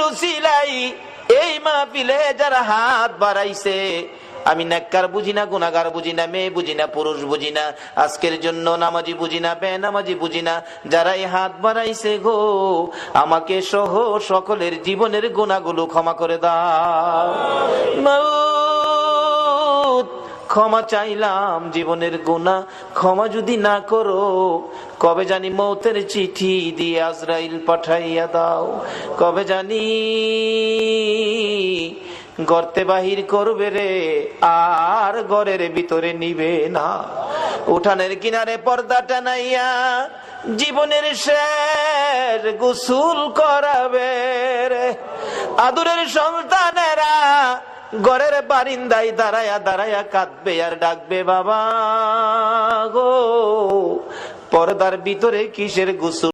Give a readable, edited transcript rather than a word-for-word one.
উসিলাই এই মাহফিলে যারা হাত বাড়াইছে, আমি নেককার বুঝি না, গুনাহগার বুঝি না, মেয়ে বুঝি না, পুরুষ বুঝি না, আজকের জন্য নামাজি বুঝি না, বেনামাজি বুঝি না, যারা এই হাত বাড়াইছে গো, আমাকে সহ সকলের জীবনের গুনাহগুলো ক্ষমা করে দাও। মাওত, ক্ষমা চাইলাম, জীবনের গুনাহ ক্ষমা যদি না করো, কবে জানি মৌতের চিঠি দিয়ে আজরাইল পাঠাইয়া দাও, কবে জানি গর্তে বাহির করবে রে, আর ঘরের ভিতরে নিবে না। উঠানের কিনারে পর্দা টানাইয়া জীবনের শেষ গোসল করাবে রে। আদরের সন্তানেরা ঘরের বারিন্দায় দাঁড়ায়া দাঁড়ায়া কাঁদবে আর ডাকবে, বাবা গো, পর্দার ভিতরে কিসের গোসল।